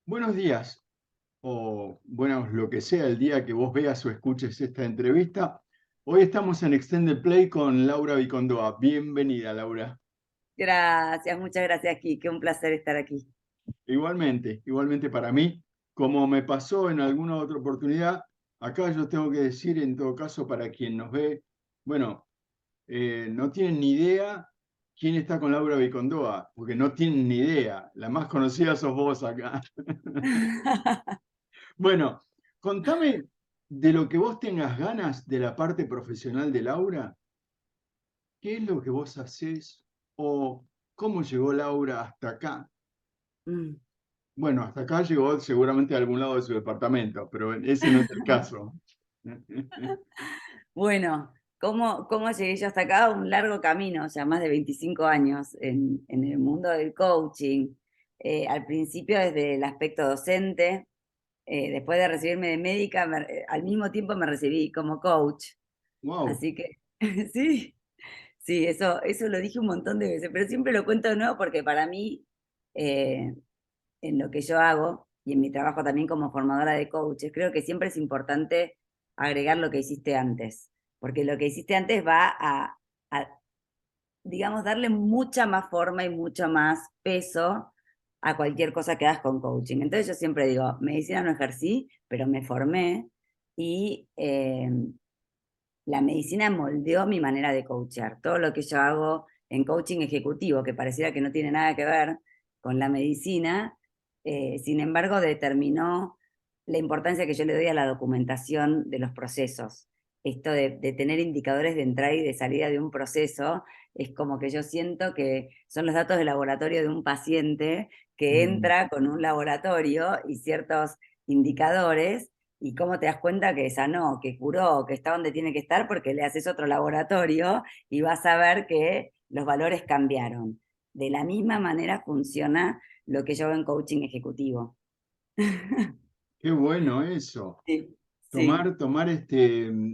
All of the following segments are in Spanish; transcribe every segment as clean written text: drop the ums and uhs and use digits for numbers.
Buenos días, o bueno, lo que sea el día que vos veas o escuches esta entrevista. Hoy estamos en Extended Play con Laura Vicondoa. Bienvenida, Laura. Gracias, muchas gracias, Kike. Un placer estar aquí. Igualmente para mí, como me pasó en alguna otra oportunidad, acá yo tengo que decir en todo caso para quien nos ve, bueno, no tienen ni idea quién está con Laura Vicondoa, porque no tienen ni idea. La más conocida sos vos acá. Bueno, contame de lo que vos tengas ganas de la parte profesional de Laura, ¿qué es lo que vos hacés o cómo llegó Laura hasta acá? Mm. Bueno, hasta acá llegó seguramente a algún lado de su departamento, pero ese no es el caso. Bueno, ¿cómo llegué yo hasta acá? Un largo camino, ya más de 25 años en el mundo del coaching. Al principio desde el aspecto docente, después de recibirme de médica, al mismo tiempo me recibí como coach. Wow. Así que sí, sí, eso lo dije un montón de veces, pero siempre lo cuento de nuevo porque para mí, eh, en lo que yo hago y en mi trabajo también como formadora de coaches, creo que siempre es importante agregar lo que hiciste antes, porque lo que hiciste antes va a, digamos, darle mucha más forma y mucho más peso a cualquier cosa que hagas con coaching. Entonces yo siempre digo, medicina no ejercí, pero me formé y la medicina moldeó mi manera de coachear. Todo lo que yo hago en coaching ejecutivo, que pareciera que no tiene nada que ver con la medicina, sin embargo determinó la importancia que yo le doy a la documentación de los procesos. Esto de tener indicadores de entrada y de salida de un proceso, es como que yo siento que son los datos de laboratorio de un paciente que Mm. entra con un laboratorio y ciertos indicadores, y cómo te das cuenta que sanó, que curó, que está donde tiene que estar, porque le haces otro laboratorio y vas a ver que los valores cambiaron. De la misma manera funciona lo que yo veo en coaching ejecutivo. Qué bueno eso. Sí, sí,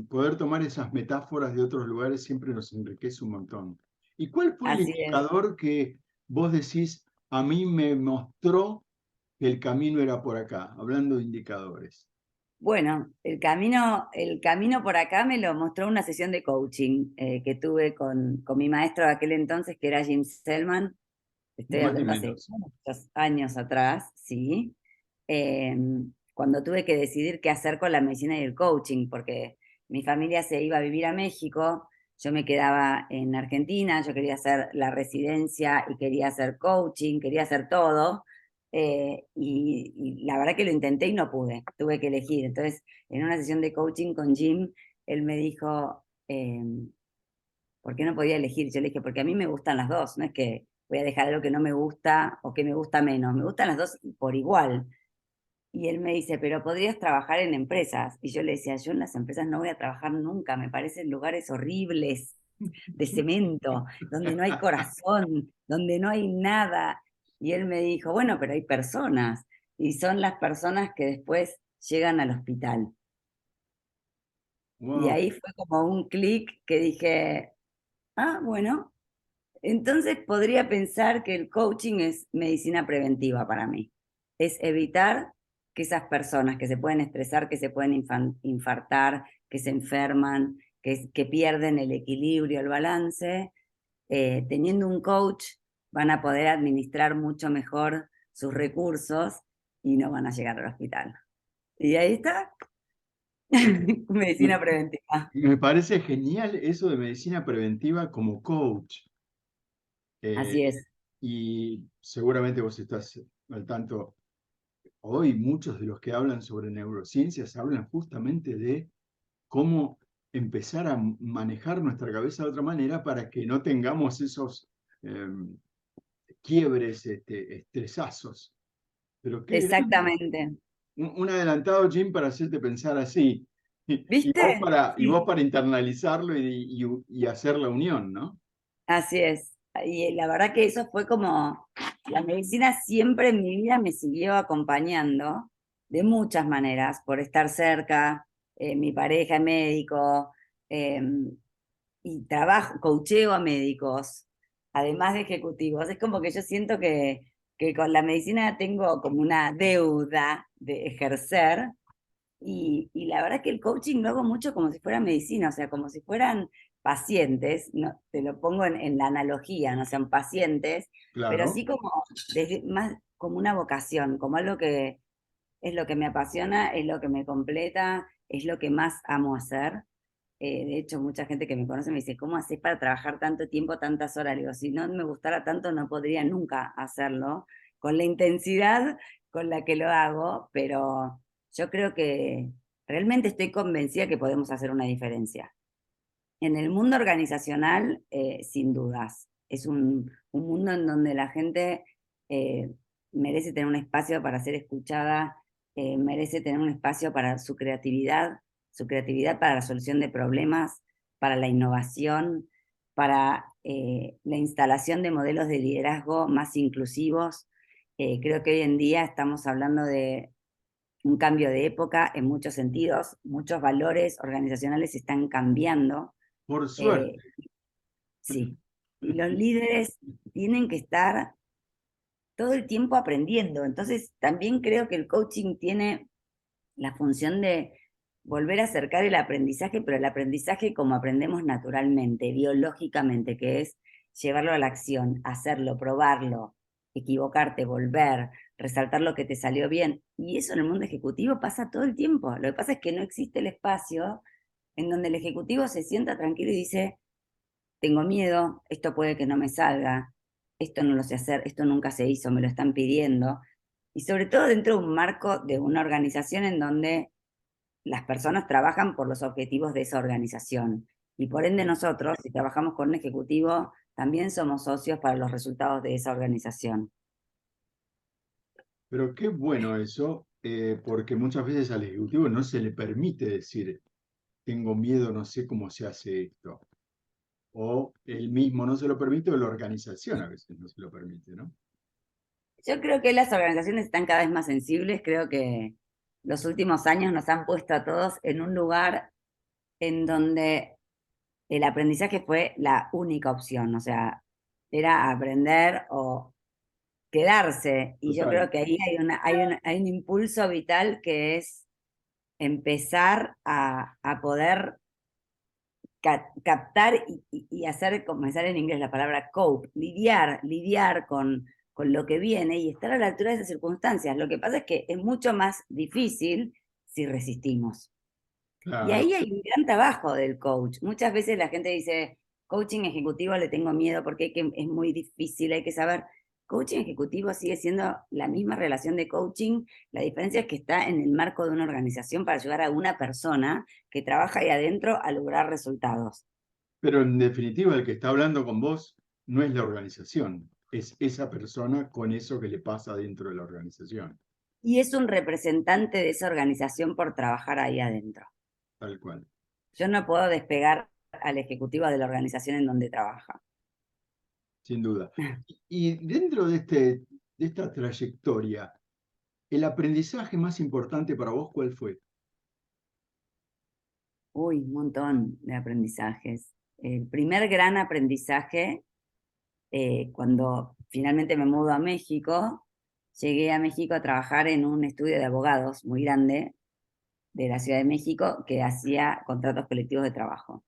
Poder tomar esas metáforas de otros lugares siempre nos enriquece un montón. ¿Y cuál fue el así es. indicador que vos decís, a mí me mostró que el camino era por acá? Hablando de indicadores. Bueno, el camino por acá me lo mostró una sesión de coaching que tuve con mi maestro de aquel entonces, que era Jim Selman. Estoy Ni más ni hablando hace menos. muchos años atrás, sí. eh, Cuando tuve que decidir qué hacer con la medicina y el coaching, porque mi familia se iba a vivir a México, yo me quedaba en Argentina, yo quería hacer la residencia y quería hacer coaching, quería hacer todo, y la verdad que lo intenté y no pude, tuve que elegir. Entonces, en una sesión de coaching con Jim, él me dijo, ¿por qué no podía elegir? Yo le dije, porque a mí me gustan las dos, no es que voy a dejar algo que no me gusta o que me gusta menos, me gustan las dos por igual. Y él me dice, pero podrías trabajar en empresas. Y yo le decía, yo en las empresas no voy a trabajar nunca, me parecen lugares horribles, de cemento, donde no hay corazón, donde no hay nada. Y él me dijo, bueno, pero hay personas, y son las personas que después llegan al hospital. Y Wow. ahí fue como un clic que dije, ah, bueno, entonces podría pensar que el coaching es medicina preventiva para mí. Es evitar que esas personas que se pueden estresar, que se pueden infartar, que se enferman, que pierden el equilibrio, el balance, teniendo un coach van a poder administrar mucho mejor sus recursos y no van a llegar al hospital. Y ahí está, Me, medicina preventiva. me parece genial eso de medicina preventiva como coach. Así Eh, es. y seguramente vos estás al tanto. Hoy muchos de los que hablan sobre neurociencias hablan justamente de cómo empezar a manejar nuestra cabeza de otra manera para que no tengamos esos eh, quiebres, estresazos. Pero qué grande. Exactamente. Un adelantado, Jim, para hacerte pensar así. ¿Viste? Y vos Sí. para internalizarlo y hacer la unión, ¿no? Así es. Y la verdad que eso fue como, la medicina siempre en mi vida me siguió acompañando de muchas maneras, por estar cerca, mi pareja es médico, eh, y trabajo, coacheo a médicos, además de ejecutivos. Es como que yo siento que con la medicina tengo como una deuda de ejercer, y la verdad que el coaching lo hago mucho como si fuera medicina, o sea, como si fueran pacientes, no, te lo pongo en la analogía, no sean pacientes, pero Claro. sí como más como una vocación, como algo que es lo que me apasiona, es lo que me completa, es lo que más amo hacer. De hecho, mucha gente que me conoce me dice, ¿cómo haces para trabajar tanto tiempo, tantas horas? Le digo, si no me gustara tanto, no podría nunca hacerlo con la intensidad con la que lo hago, pero yo creo que realmente estoy convencida que podemos hacer una diferencia. En el mundo organizacional, sin dudas, es un mundo en donde la gente eh, merece tener un espacio para ser escuchada, merece tener un espacio para su creatividad para la solución de problemas, para la innovación, para la instalación de modelos de liderazgo más inclusivos. Creo que hoy en día estamos hablando de un cambio de época en muchos sentidos, muchos valores organizacionales están cambiando. Por eh, suerte. sí, y los líderes tienen que estar todo el tiempo aprendiendo. Entonces, también creo que el coaching tiene la función de volver a acercar el aprendizaje, pero el aprendizaje como aprendemos naturalmente, biológicamente, que es llevarlo a la acción, hacerlo, probarlo, equivocarte, volver, resaltar lo que te salió bien. Y eso en el mundo ejecutivo pasa todo el tiempo. Lo que pasa es que no existe el espacio en donde el ejecutivo se sienta tranquilo y dice, tengo miedo, esto puede que no me salga, esto no lo sé hacer, esto nunca se hizo, me lo están pidiendo. Y sobre todo dentro de un marco de una organización en donde las personas trabajan por los objetivos de esa organización. Y por ende nosotros, si trabajamos con un ejecutivo, también somos socios para los resultados de esa organización. Pero qué bueno eso, porque muchas veces al ejecutivo no se le permite decir, tengo miedo, no sé cómo se hace esto. O él mismo no se lo permite, o la organización a veces no se lo permite, ¿no? Yo creo que las organizaciones están cada vez más sensibles, creo que los últimos años nos han puesto a todos en un lugar en donde el aprendizaje fue la única opción, o sea, era aprender o quedarse. Y yo Total. creo que ahí hay un impulso vital que es empezar a poder captar y hacer, como me sale en inglés la palabra cope, lidiar con lo que viene y estar a la altura de esas circunstancias. Lo que pasa es que es mucho más difícil si resistimos. Y ahí Claro. hay un gran trabajo del coach. Muchas veces la gente dice, coaching ejecutivo le tengo miedo porque es muy difícil, hay que saber. Coaching ejecutivo sigue siendo la misma relación de coaching, la diferencia es que está en el marco de una organización para ayudar a una persona que trabaja ahí adentro a lograr resultados. Pero en definitiva, el que está hablando con vos no es la organización, es esa persona con eso que le pasa dentro de la organización, Y es un representante de esa organización por trabajar ahí adentro. tal cual. Yo no puedo despegar al ejecutivo de la organización en donde trabaja. Sin duda. Y dentro de esta trayectoria, ¿el aprendizaje más importante para vos cuál fue? Uy, un montón de aprendizajes. El primer gran aprendizaje, cuando finalmente me mudo a México, llegué a México a trabajar en un estudio de abogados muy grande de la Ciudad de México que hacía contratos colectivos de trabajo.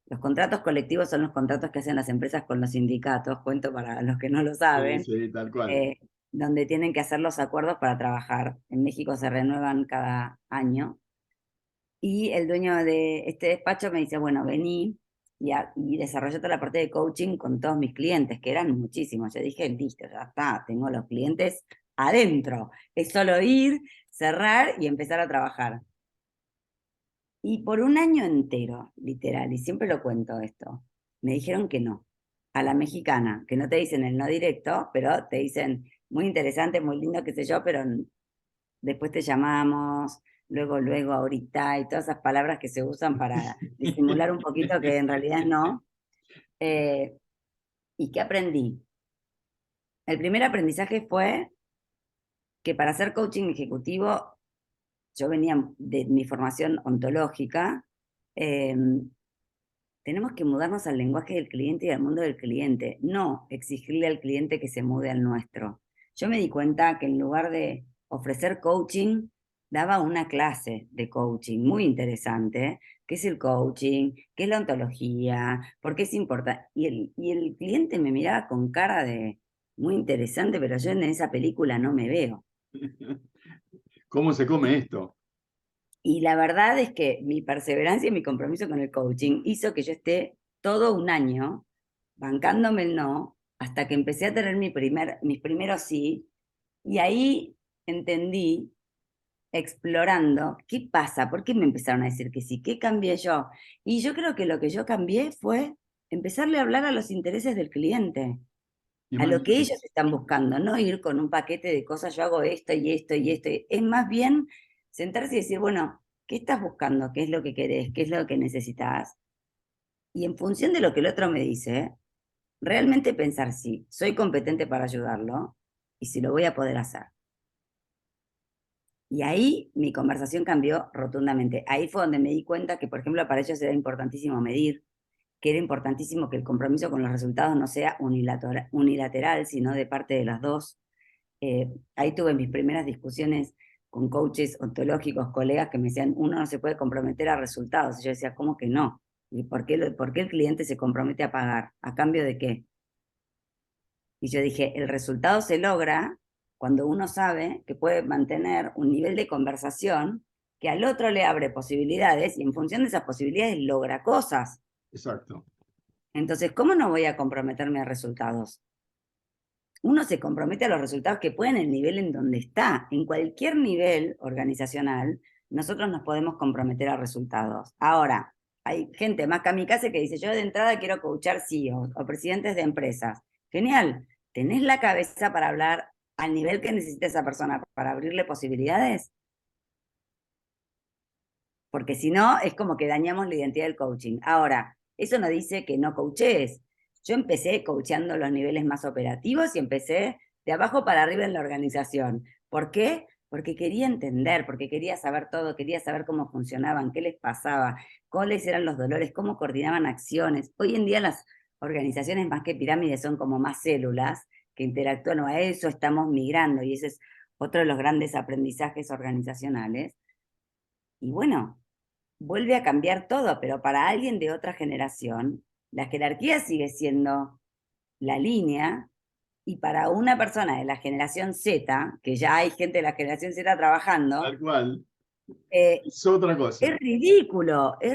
Los contratos colectivos son los contratos que hacen las empresas con los sindicatos, cuento para los que no lo Sí, saben, sí, tal cual. eh, donde tienen que hacer los acuerdos para trabajar. En México se renuevan cada año. Y el dueño de este despacho me dice, bueno, vení y desarrollé toda la parte de coaching con todos mis clientes, que eran muchísimos. Yo dije, listo, ya está, tengo los clientes adentro. Es solo ir, cerrar y empezar a trabajar. Y por un año entero, literal, y siempre lo cuento esto, me dijeron que no, a la mexicana, que no te dicen el no directo, pero te dicen muy interesante, muy lindo, qué sé yo, pero después te llamamos, luego, ahorita, y todas esas palabras que se usan para disimular un poquito que en realidad no. Eh, ¿Y qué aprendí? El primer aprendizaje fue que para hacer coaching ejecutivo, yo venía de mi formación ontológica, eh, tenemos que mudarnos al lenguaje del cliente y al mundo del cliente, no exigirle al cliente que se mude al nuestro. yo me di cuenta que en lugar de ofrecer coaching, daba una clase de coaching muy interesante, qué es el coaching, qué es la ontología, por qué es importante. Y el cliente me miraba con cara de muy interesante, pero yo en esa película no me veo. ¿Cómo se Y, come esto? y la verdad es que mi perseverancia y mi compromiso con el coaching hizo que yo esté todo un año bancándome el no, hasta que empecé a tener mis primeros sí, y ahí entendí, explorando, ¿qué pasa? ¿Por qué me empezaron a decir que sí? ¿Qué cambié yo? Y yo creo que lo que yo cambié fue empezarle a hablar a los intereses del cliente, a lo que Imagínate. ellos están buscando, no ir con un paquete de cosas, yo hago esto y esto y esto. Es más bien sentarse y decir, bueno, ¿qué estás buscando? ¿Qué es lo que querés? ¿Qué es lo que necesitas? Y en función de lo que el otro me dice, realmente pensar si soy competente para ayudarlo y si lo voy a poder hacer. Y ahí mi conversación cambió rotundamente. Ahí fue donde me di cuenta que, por ejemplo, para ellos era importantísimo medir, que era importantísimo que el compromiso con los resultados no sea unilateral, sino de parte de las dos. Ahí tuve mis primeras discusiones con coaches ontológicos, colegas que me decían, uno no se puede comprometer a resultados. Y yo decía, ¿cómo que no? ¿Y por qué el cliente se compromete a pagar? ¿A cambio de qué? Y yo dije, el resultado se logra cuando uno sabe que puede mantener un nivel de conversación que al otro le abre posibilidades y en función de esas posibilidades logra cosas. Exacto. Entonces, ¿cómo no voy a comprometerme a resultados? Uno se compromete a los resultados que puede en el nivel en donde está. En cualquier nivel organizacional, nosotros nos podemos comprometer a resultados. Ahora, hay gente más kamikaze que dice, yo de entrada quiero coachar CEOs o presidentes de empresas. Genial, ¿tenés la cabeza para hablar al nivel que necesita esa persona para abrirle posibilidades? Porque si no, es como que dañamos la identidad del coaching. Ahora, eso no dice que no coaches. Yo empecé coachando los niveles más operativos y empecé de abajo para arriba en la organización. ¿Por qué? Porque quería entender, porque quería saber todo, quería saber cómo funcionaban, qué les pasaba, cuáles eran los dolores, cómo coordinaban acciones. Hoy en día las organizaciones más que pirámides son como más células que interactúan, a eso estamos migrando y ese es otro de los grandes aprendizajes organizacionales. Y bueno, vuelve a cambiar todo, pero para alguien de otra generación, la jerarquía sigue siendo la línea, y para una persona de la generación Z, que ya hay gente de la generación Z trabajando, Tal cual. eh, Es otra cosa. es Sí. ridículo que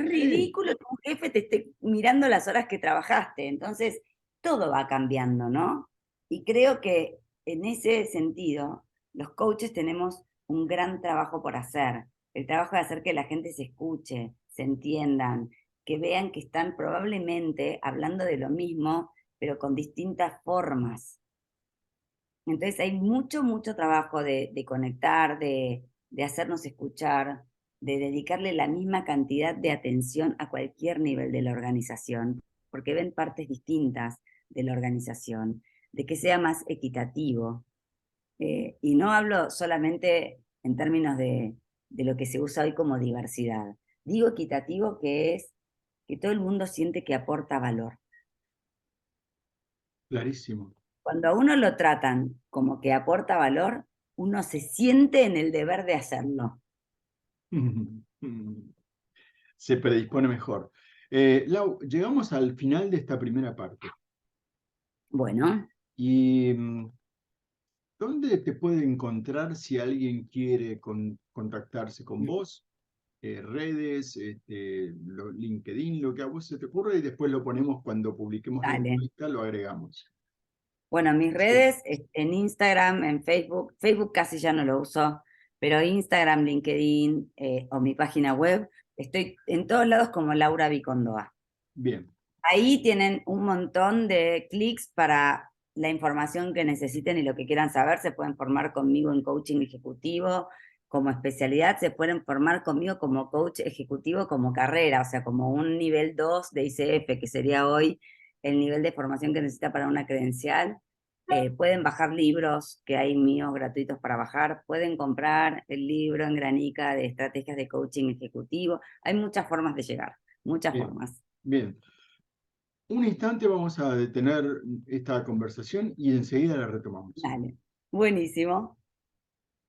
un jefe te esté mirando las horas que trabajaste. Entonces, todo va cambiando, ¿no? Y creo que en ese sentido, los coaches tenemos un gran trabajo por hacer. El trabajo de hacer que la gente se escuche, se entiendan, que vean que están probablemente hablando de lo mismo, pero con distintas formas. Entonces hay mucho, mucho trabajo de conectar, de hacernos escuchar, de dedicarle la misma cantidad de atención a cualquier nivel de la organización, porque ven partes distintas de la organización, de que sea más equitativo. Y no hablo solamente en términos de lo que se usa hoy como diversidad. Digo equitativo que es que todo el mundo siente que aporta valor. Clarísimo. Cuando a uno lo tratan como que aporta valor, uno se siente en el deber de hacerlo. Se predispone mejor. Lau, llegamos al final de esta primera parte. Bueno, ¿Y dónde te puede encontrar si alguien quiere contactarse con vos? Redes, LinkedIn, lo que a vos se te ocurra, y después lo ponemos cuando publiquemos la dale. entrevista, lo agregamos. Bueno, mis Sí. redes en Instagram, en Facebook, Facebook casi ya no lo uso, pero Instagram, LinkedIn o mi página web, estoy en todos lados como Laura Vicondoa. Bien, Ahí tienen un montón de clics para la información que necesiten y lo que quieran saber. Se pueden formar conmigo en coaching ejecutivo como especialidad, se pueden formar conmigo como coach ejecutivo como carrera, o sea, como un nivel 2 de ICF, que sería hoy el nivel de formación que necesita para una credencial. Pueden bajar libros que hay míos gratuitos para bajar, pueden comprar el libro en Granica de estrategias de coaching ejecutivo. Hay muchas formas de llegar, muchas bien, formas. bien. Un instante vamos a detener esta conversación y enseguida la retomamos. Dale. Buenísimo.